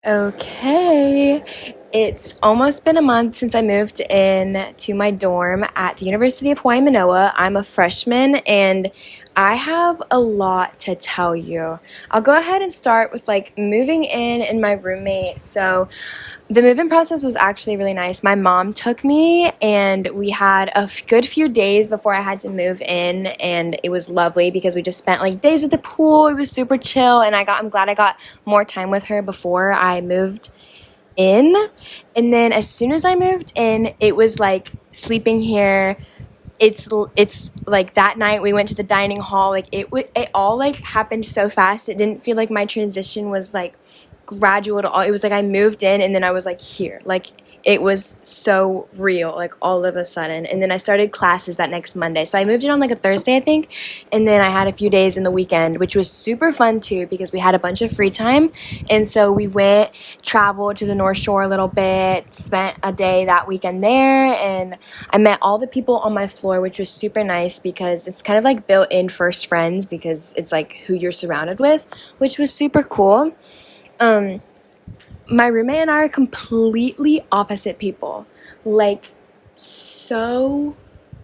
Okay, it's almost been a month since I moved in to my dorm at the University of Hawaii Manoa. I'm a freshman and I have a lot to tell you. I'll go ahead and start with like moving in and my roommate. So, the move-in process was actually really nice. My mom took me, and we had a good few days before I had to move in, and it was lovely because we just spent like days at the pool. It was super chill, and I'm glad I got more time with her before I moved in. And then as soon as I moved in, it was like sleeping here. It's like that night we went to the dining hall. Like it all like happened so fast. It didn't feel like my transition was like gradual at all. It was like I moved in and then I was like here. Like it was so real, like all of a sudden. And then I started classes that next Monday. So I moved in on like a Thursday, I think. And then I had a few days in the weekend, which was super fun too because we had a bunch of free time. And so we went, traveled to the North Shore a little bit, spent a day that weekend there. And I met all the people on my floor, which was super nice because it's kind of like built in first friends because it's like who you're surrounded with, which was super cool. Um, my roommate and I are completely opposite people. Like, so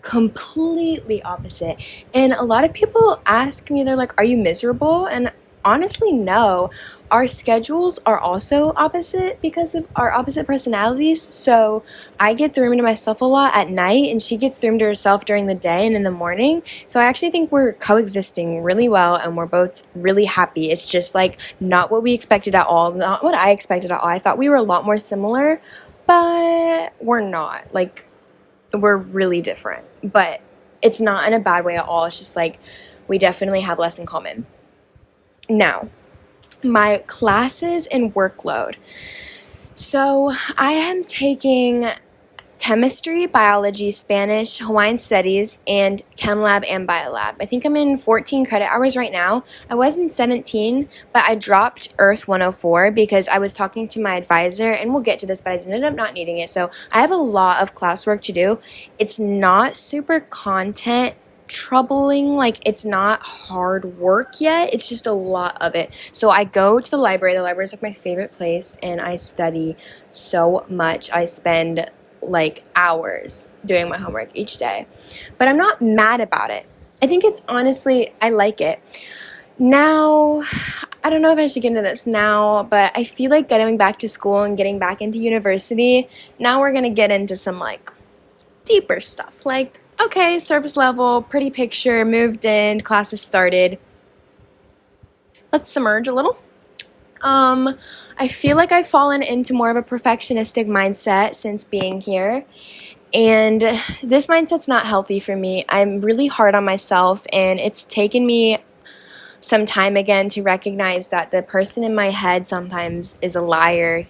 completely opposite. And a lot of people ask me, they're like, are you miserable? And honestly, no. Our schedules are also opposite because of our opposite personalities. So I get thrown to myself a lot at night, and she gets thrown to herself during the day and in the morning. So I actually think we're coexisting really well, and we're both really happy. It's just like not what we expected at all, not what I expected at all. I thought we were a lot more similar, but we're not. Like, we're really different, but it's not in a bad way at all. It's just like we definitely have less in common. Now, my classes and workload. So, I am taking chemistry, biology, Spanish, Hawaiian studies, and chem lab and biolab. I think I'm in 14 credit hours right now. I was in 17, but I dropped Earth 104 because I was talking to my advisor, and we'll get to this, but I ended up not needing it. So I have a lot of classwork to do. It's not super content troubling, like it's not hard work yet, it's just a lot of it. So I go to the library is like my favorite place, and I study so much. I spend like hours doing my homework each day, but I'm not mad about it. I think it's honestly, I like it. Now, I don't know if I should get into this now, but I feel like getting back to school and getting back into university, now we're gonna get into some like deeper stuff. Like, okay, surface level, pretty picture, moved in, classes started. Let's submerge a little. I feel like I've fallen into more of a perfectionistic mindset since being here. And this mindset's not healthy for me. I'm really hard on myself, and it's taken me some time again to recognize that the person in my head sometimes is a liar.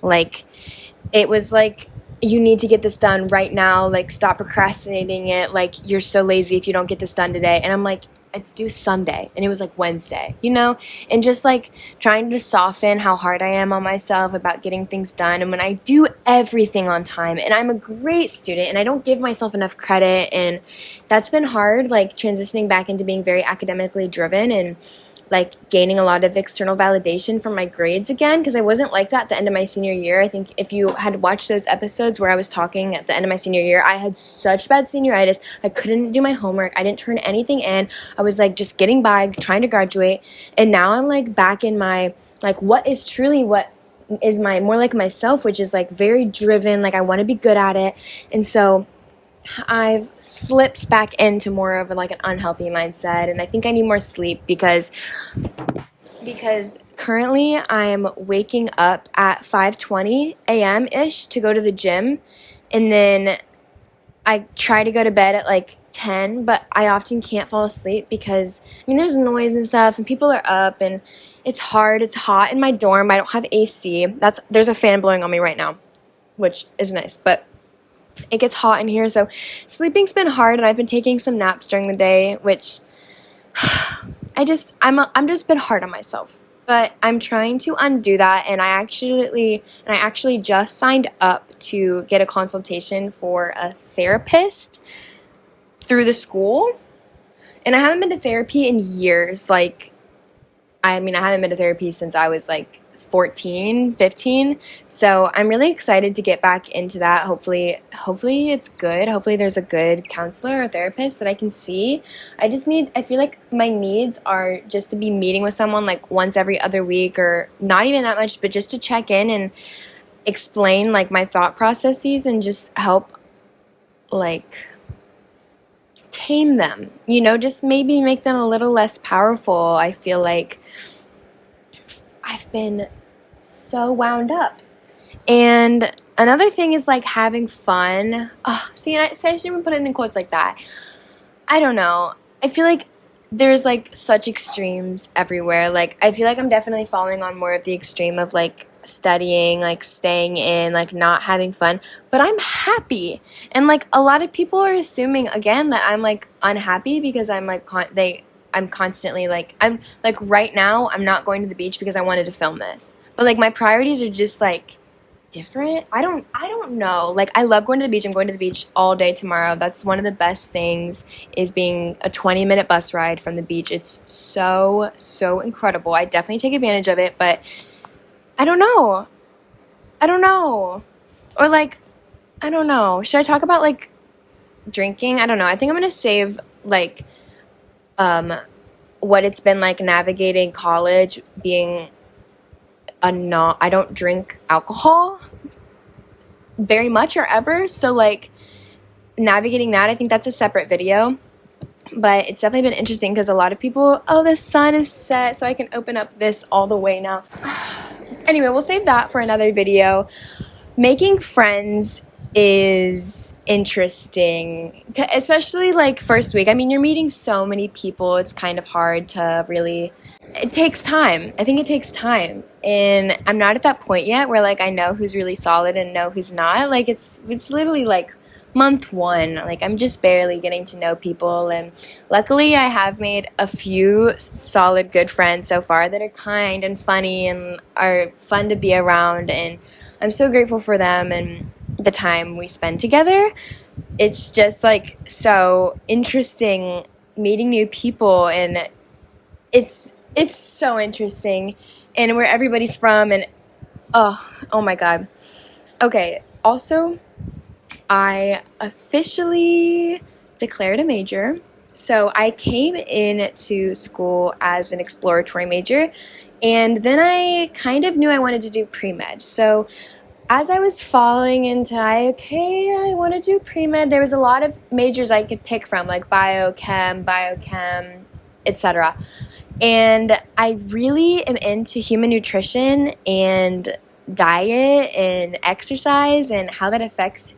Like, it was like, you need to get this done right now. Like, stop procrastinating it. Like, you're so lazy if you don't get this done today. And I'm like, it's due Sunday. And it was like Wednesday, you know? And just like trying to soften how hard I am on myself about getting things done. And when I do everything on time, and I'm a great student and I don't give myself enough credit. And that's been hard, like transitioning back into being very academically driven and like gaining a lot of external validation from my grades again, because I wasn't like that at the end of my senior year. I think if you had watched those episodes where I was talking at the end of my senior year, I had such bad senioritis. I couldn't do my homework. I didn't turn anything in. I was like just getting by, trying to graduate. And now I'm like back in my like what is my more like myself, which is like very driven, like I want to be good at it. And so I've slipped back into more of like an unhealthy mindset, and I think I need more sleep because currently I'm waking up at 5:20 a.m. ish to go to the gym, and then I try to go to bed at like 10, but I often can't fall asleep because I mean there's noise and stuff and people are up, and it's hard. It's hot in my dorm. I don't have AC. There's a fan blowing on me right now, which is nice, but it gets hot in here, so sleeping's been hard, and I've been taking some naps during the day, which I'm just been hard on myself. But I'm trying to undo that, and I actually just signed up to get a consultation for a therapist through the school. And I haven't been to therapy in years. Like, I mean, I haven't been to therapy since I was like 14, 15. So I'm really excited to get back into that. Hopefully it's good. Hopefully there's a good counselor or therapist that I can see. I feel like my needs are just to be meeting with someone like once every other week, or not even that much, but just to check in and explain like my thought processes and just help like tame them, just maybe make them a little less powerful. I feel like I've been so wound up. And another thing is like having fun. Oh, see, I shouldn't even put it in quotes like that. I don't know. I feel like there's like such extremes everywhere. Like I feel like I'm definitely falling on more of the extreme of like studying, like staying in, like not having fun, but I'm happy. And like a lot of people are assuming again that I'm like unhappy because I'm like I'm constantly like, I'm like right now I'm not going to the beach because I wanted to film this. But like my priorities are just like different. I don't know. Like I love going to the beach. I'm going to the beach all day tomorrow. That's one of the best things, is being a 20-minute bus ride from the beach. It's so incredible. I definitely take advantage of it, but I don't know. Or like, I don't know. Should I talk about like drinking? I don't know. I think I'm going to save like what it's been like navigating college, being I don't drink alcohol very much or ever. So like navigating that, I think that's a separate video. But it's definitely been interesting because a lot of people, oh, the sun is set, so I can open up this all the way now. Anyway, we'll save that for another video. Making friends is interesting, especially like first week. I mean, you're meeting so many people, it's kind of hard to really, it takes time. I think it takes time. And I'm not at that point yet where like I know who's really solid and know who's not. Like it's literally like month 1. Like I'm just barely getting to know people, and luckily I have made a few solid good friends so far that are kind and funny and are fun to be around, and I'm so grateful for them and the time we spend together. It's just like so interesting meeting new people, and it's so interesting, and where everybody's from, and oh my god. Okay, also I officially declared a major. So I came into school as an exploratory major, and then I kind of knew I wanted to do pre-med. So as I was falling into, I want to do pre-med, there was a lot of majors I could pick from, like biochem, etc. And I really am into human nutrition and diet and exercise and how that affects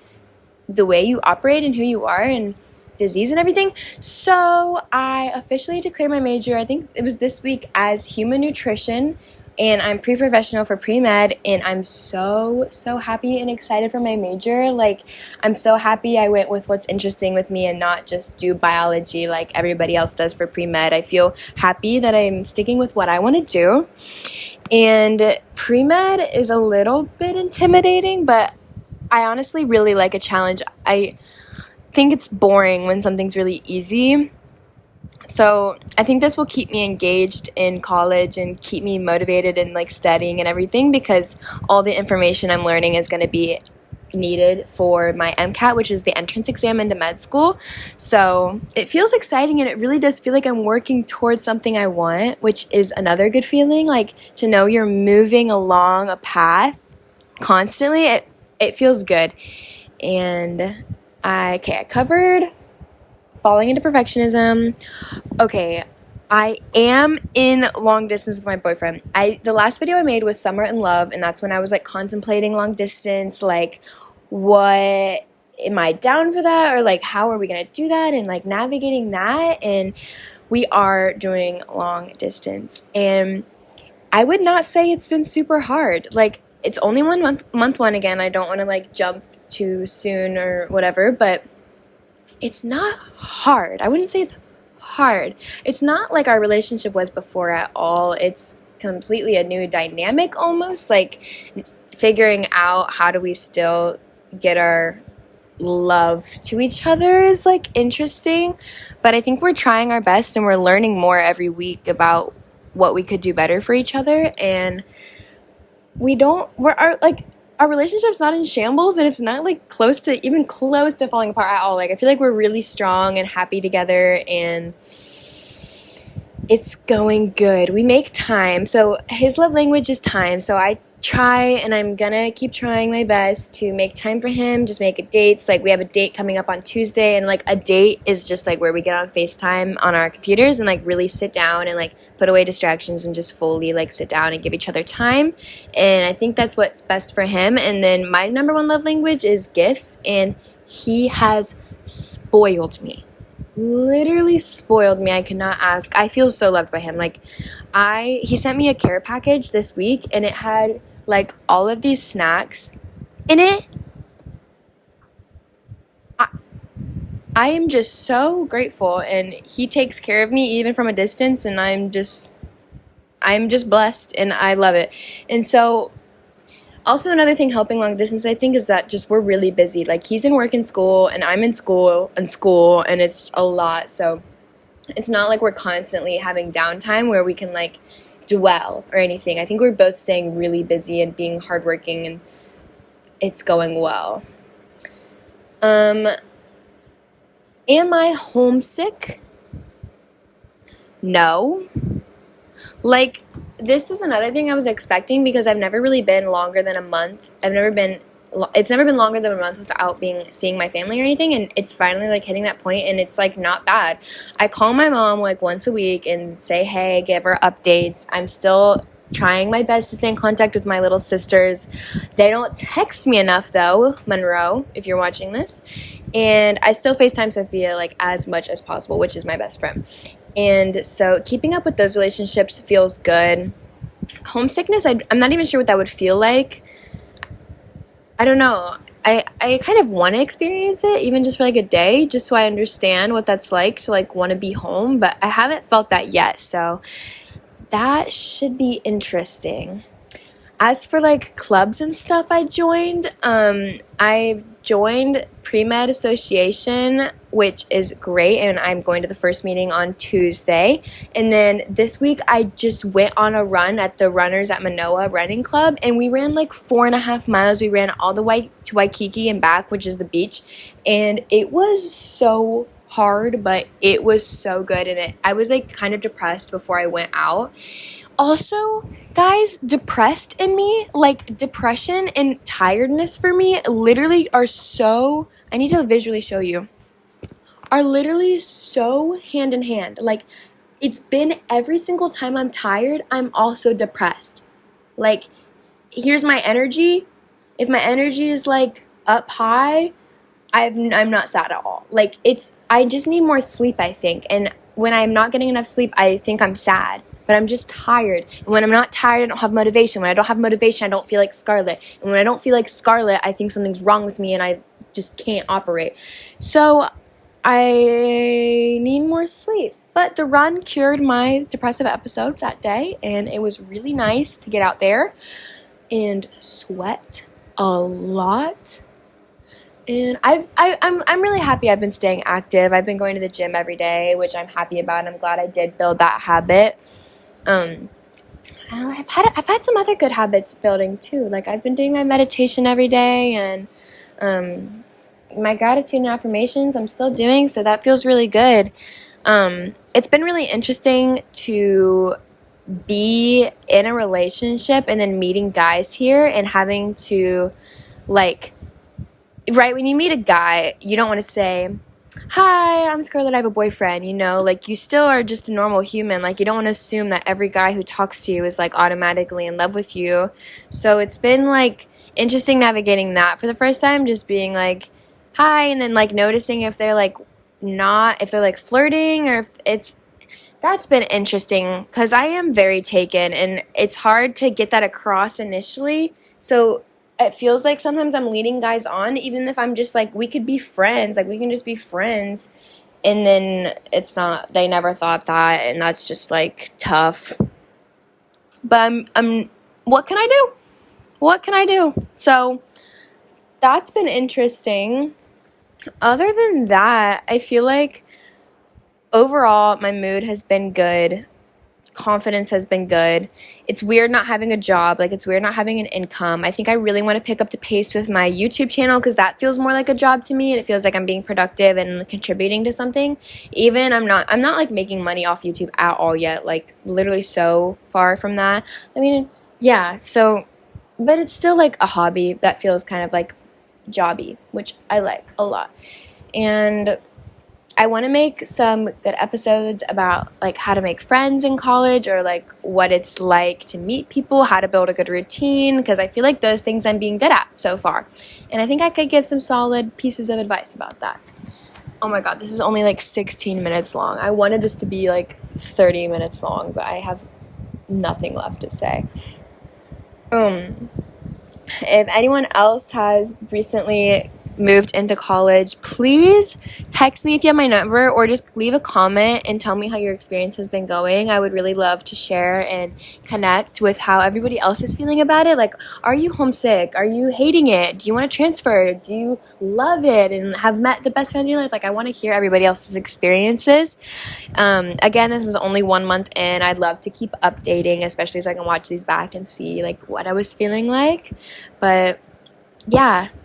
the way you operate and who you are and disease and everything. So I officially declared my major, I think it was this week, as human nutrition, and I'm pre-professional for pre-med, and I'm so happy and excited for my major. Like I'm so happy I went with what's interesting with me and not just do biology like everybody else does for pre-med. I feel happy that I'm sticking with what I want to do. And pre-med is a little bit intimidating, but I honestly really like a challenge. I think it's boring when something's really easy. So I think this will keep me engaged in college and keep me motivated in like studying and everything, because all the information I'm learning is going to be needed for my MCAT, which is the entrance exam into med school. So it feels exciting, and it really does feel like I'm working towards something I want, which is another good feeling, like to know you're moving along a path constantly. It feels good. And I covered falling into perfectionism. Okay, I am in long distance with my boyfriend. The last video I made was Summer in Love, and that's when I was like contemplating long distance, like what am I down for that, or like how are we gonna do that, and like navigating that. And we are doing long distance, and I would not say it's been super hard. Like it's only month 1 again. I don't want to like jump too soon or whatever, but it's not hard. I wouldn't say it's hard. It's not like our relationship was before at all. It's completely a new dynamic almost, like figuring out how do we still get our love to each other is like interesting, but I think we're trying our best and we're learning more every week about what we could do better for each other. And we don't, we're our relationship's not in shambles, and it's not like even close to falling apart at all. Like, I feel like we're really strong and happy together, and it's going good. We make time. So his love language is time. So I try, and I'm gonna keep trying my best to make time for him, just make dates. Like, we have a date coming up on Tuesday, and like a date is just like where we get on FaceTime on our computers and like really sit down and like put away distractions and just fully like sit down and give each other time. And I think that's what's best for him. And then my number one love language is gifts, and he has spoiled me, literally spoiled me. I cannot ask. I feel so loved by him. Like, he sent me a care package this week, and it had like all of these snacks in it. I am just so grateful, and he takes care of me even from a distance, and I'm just blessed, and I love it. And so also another thing helping long distance, I think, is that just we're really busy. Like, he's in work and school, and I'm in school, and it's a lot. So it's not like we're constantly having downtime where we can like dwell or anything. I think we're both staying really busy and being hardworking, and it's going well. Am I homesick? No. Like, this is another thing I was expecting, because I've never really been longer than a month. It's never been longer than a month without seeing my family or anything, and it's finally like hitting that point, and it's like not bad. I call my mom like once a week and say hey, give her updates. I'm still trying my best to stay in contact with my little sisters. They don't text me enough though, Monroe, if you're watching this. And I still FaceTime Sophia like as much as possible, which is my best friend. And so keeping up with those relationships feels good. Homesickness, I'm not even sure what that would feel like. I don't know. I kind of want to experience it, even just for like a day, just so I understand what that's like to like want to be home, but I haven't felt that yet, so that should be interesting. As for like clubs and stuff I joined Pre-Med Association, which is great, and I'm going to the first meeting on Tuesday. And then this week I just went on a run at the Runners at Manoa Running Club, and we ran like 4.5 miles. We ran all the way to Waikiki and back, which is the beach, and it was so hard, but it was so good. And I was like kind of depressed before I went out. Also, guys, depressed in me, like depression and tiredness for me literally are so, I need to visually show you, are literally so hand in hand. Like, it's been every single time I'm tired, I'm also depressed. Like, here's my energy. If my energy is like up high, I'm not sad at all. Like, I just need more sleep, I think. And when I'm not getting enough sleep, I think I'm sad. But I'm just tired. And when I'm not tired, I don't have motivation. When I don't have motivation, I don't feel like Scarlett. And when I don't feel like Scarlett, I think something's wrong with me and I just can't operate. So I need more sleep. But the run cured my depressive episode that day, and it was really nice to get out there and sweat a lot. And I'm really happy I've been staying active. I've been going to the gym every day, which I'm happy about, and I'm glad I did build that habit. I've had some other good habits building too. Like, I've been doing my meditation every day, and my gratitude and affirmations I'm still doing, so that feels really good. It's been really interesting to be in a relationship and then meeting guys here and having to, like, right, when you meet a guy, you don't want to say, hi, I'm Scarlett, I have a boyfriend, like, you still are just a normal human. Like, you don't want to assume that every guy who talks to you is like automatically in love with you. So it's been like interesting navigating that for the first time, just being like, hi, and then like noticing if they're like flirting, or if that's been interesting, because I am very taken, and it's hard to get that across initially. So it feels like sometimes I'm leading guys on, even if I'm just like, we could be friends, like we can just be friends. And then it's not, they never thought that, and that's just like tough. But what can I do? What can I do? So that's been interesting. Other than that, I feel like overall my mood has been good. confidence has been good. It's weird not having a job. Like, it's weird not having an income. I think I really want to pick up the pace with my YouTube channel because that feels more like a job to me, and it feels like I'm being productive and contributing to something. Even I'm not like making money off YouTube at all yet. Like, literally so far from that. I mean, yeah, so, but it's still like a hobby that feels kind of like jobby, which I like a lot. And I want to make some good episodes about like how to make friends in college, or like what it's like to meet people, how to build a good routine, because I feel like those things I'm being good at so far. And I think I could give some solid pieces of advice about that. Oh my god, this is only like 16 minutes long. I wanted this to be like 30 minutes long, but I have nothing left to say. If anyone else has recently moved into college, please text me if you have my number, or just leave a comment and tell me how your experience has been going. I would really love to share and connect with how everybody else is feeling about it. Like, are you homesick? Are you hating it? Do you want to transfer? Do you love it and have met the best friends in your life? Like, I want to hear everybody else's experiences. Again, this is only 1 month in. I'd love to keep updating, especially so I can watch these back and see like what I was feeling like. But yeah,